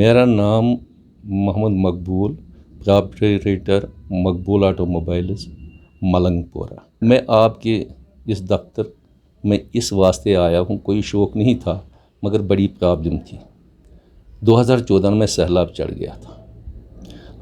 मेरा नाम मोहम्मद मकबूल, प्रॉपरेटर मकबूल ऑटोमोबाइल्स मलंगपुरा। मैं आपके इस दफ्तर में इस वास्ते आया हूँ, कोई शौक़ नहीं था मगर बड़ी प्रॉब्लम थी। 2014 में सैलाब चढ़ गया था।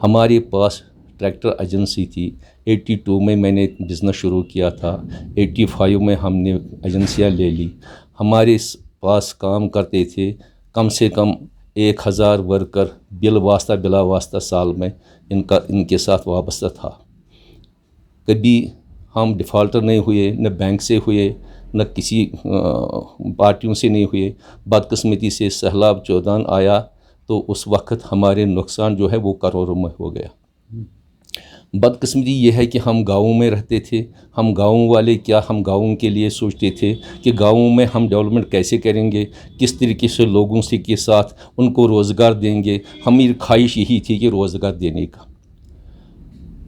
हमारे पास ट्रैक्टर एजेंसी थी। 82 में मैंने बिज़नेस शुरू किया था। 85 में हमने एजेंसियाँ ले ली। हमारे पास काम करते थे कम से कम 1000 वर्कर बिला वास्ता साल में इनके साथ वाबस्ता था। कभी हम डिफ़ॉल्टर नहीं हुए, न बैंक से हुए, न किसी पार्टियों से नहीं हुए। बदकिस्मती से सैलाब 14 आया तो उस वक्त हमारे नुकसान जो है वो करोड़ों में हो गया। बदकिस्मती ये है कि हम गाँव में रहते थे। हम गाँव वाले क्या, हम गाँव के लिए सोचते थे कि गाँव में हम डेवलपमेंट कैसे करेंगे, किस तरीके से लोगों से के साथ उनको रोज़गार देंगे। हमारी ख्वाहिश यही थी कि रोज़गार देने का।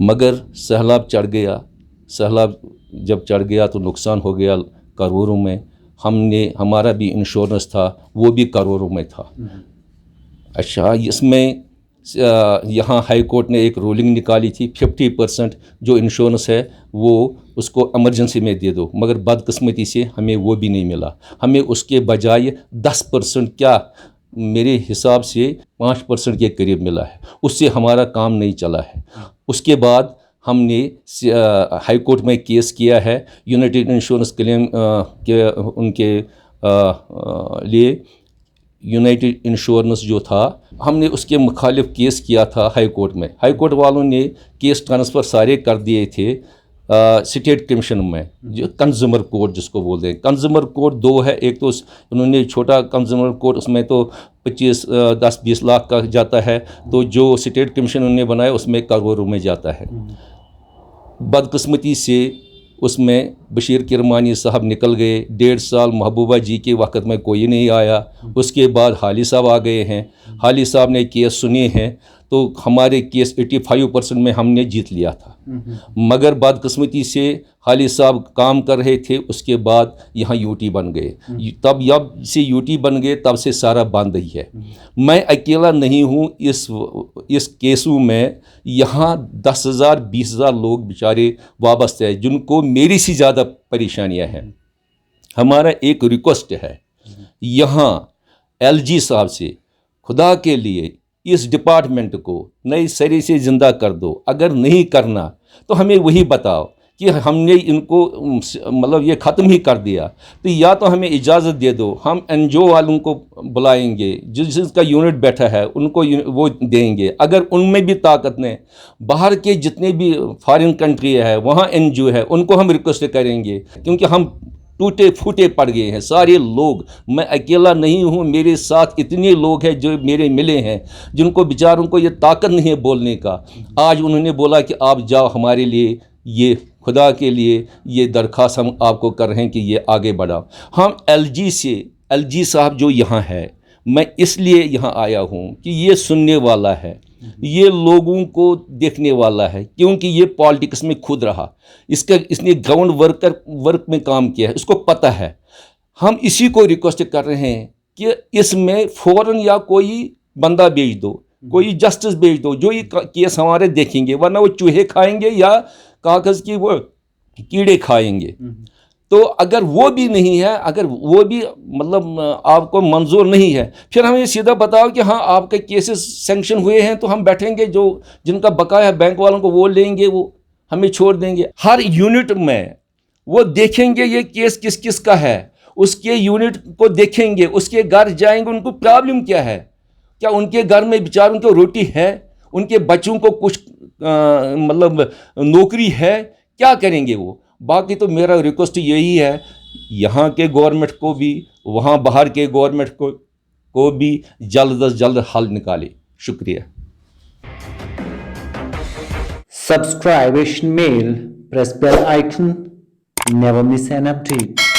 मगर सैलाब चढ़ गया। सैलाब जब चढ़ गया तो नुकसान हो गया करोड़ों में। हमारा भी इंश्योरेंस था, वो भी करोड़ों में था। अच्छा, इसमें यहाँ हाई कोर्ट ने एक रूलिंग निकाली थी 50% जो इंश्योरेंस है वो उसको इमरजेंसी में दे दो, मगर बदकिस्मती से हमें वो भी नहीं मिला। हमें उसके बजाय 10%, क्या मेरे हिसाब से 5% के करीब मिला है। उससे हमारा काम नहीं चला है। उसके बाद हमने हाई कोर्ट में केस किया है यूनाइटेड इंश्योरेंस क्लेम के उनके लिए। यूनाइटेड इंश्योरेंस जो था, हमने उसके मुखालिफ केस किया था हाई कोर्ट में। हाई कोर्ट वालों ने केस ट्रांसफ़र सारे कर दिए थे स्टेट कमीशन में, जो कंज्यूमर कोर्ट जिसको बोलते हैं। कंज्यूमर कोर्ट दो है, एक तो उन्होंने छोटा कंज्यूमर कोर्ट, उसमें तो 10-20 लाख का जाता है, तो जो स्टेट कमीशन उन्होंने बनाया उसमें करोड़ों में जाता है। बदकिस्मती से उसमें बशीर किरमानी साहब निकल गए। 1.5 साल महबूबा जी के वक्त में कोई नहीं आया। उसके बाद हाली साहब आ गए हैं। हाली साहब ने केस सुने हैं तो हमारे केस 85% में हमने जीत लिया था। मगर बदकिस्मती से हाली साहब काम कर रहे थे, उसके बाद यहाँ यूटी बन गए। जब से यूटी बन गए तब से सारा बंद ही है। मैं अकेला नहीं हूँ इस केसों में। यहाँ 10,000 20,000 लोग बेचारे वाबस्ते हैं जिनको मेरी से ज़्यादा परेशानियाँ हैं। हमारा एक रिक्वेस्ट है यहाँ LG साहब से, खुदा के लिए इस डिपार्टमेंट को नई सरे से ज़िंदा कर दो। अगर नहीं करना तो हमें वही बताओ कि हमने इनको मतलब ये ख़त्म ही कर दिया, तो या तो हमें इजाज़त दे दो, हम NGO वालों को बुलाएंगे, जिसका यूनिट बैठा है उनको वो देंगे। अगर उनमें भी ताकत नहीं, बाहर के जितने भी फॉरेन कंट्री है वहाँ NGO है, उनको हम रिक्वेस्ट करेंगे, क्योंकि हम टूटे फूटे पड़ गए हैं सारे लोग। मैं अकेला नहीं हूँ, मेरे साथ इतने लोग हैं जो मेरे मिले हैं जिनको बेचारों को ये ताकत नहीं है बोलने का। आज उन्होंने बोला कि आप जाओ, हमारे लिए ये खुदा के लिए ये दरख्वास्त हम आपको कर रहे हैं कि ये आगे बढ़ाओ। हम LG साहब जो यहाँ है, मैं इसलिए यहाँ आया हूँ कि ये सुनने वाला है, ये लोगों को देखने वाला है, क्योंकि ये पॉलिटिक्स में खुद रहा। इसने ग्राउंड वर्क में काम किया है, इसको पता है। हम इसी को रिक्वेस्ट कर रहे हैं कि इसमें फ़ौरन या कोई बंदा भेज दो, कोई जस्टिस भेज दो जो ये केस हमारे देखेंगे, वरना वो चूहे खाएंगे या कागज़ की वो कीड़े खाएंगे। तो अगर वो भी नहीं है, अगर वो भी मतलब आपको मंजूर नहीं है, फिर हमें सीधा बताओ कि हाँ आपके केसेस सैंक्शन हुए हैं, तो हम बैठेंगे, जो जिनका बकाया है बैंक वालों को वो लेंगे, वो हमें छोड़ देंगे। हर यूनिट में वो देखेंगे ये केस किस किस का है, उसके यूनिट को देखेंगे, उसके घर जाएंगे, उनको प्रॉब्लम क्या है, क्या उनके घर में बेचारों को रोटी है, उनके बच्चों को कुछ मतलब नौकरी है, क्या करेंगे वो। बाकी तो मेरा रिक्वेस्ट यही है यहाँ के गवर्नमेंट को भी, वहाँ बाहर के गवर्नमेंट को भी जल्द से जल्द हल निकाले। शुक्रिया। Subscribe Asian Mail, press bell icon, never miss an update.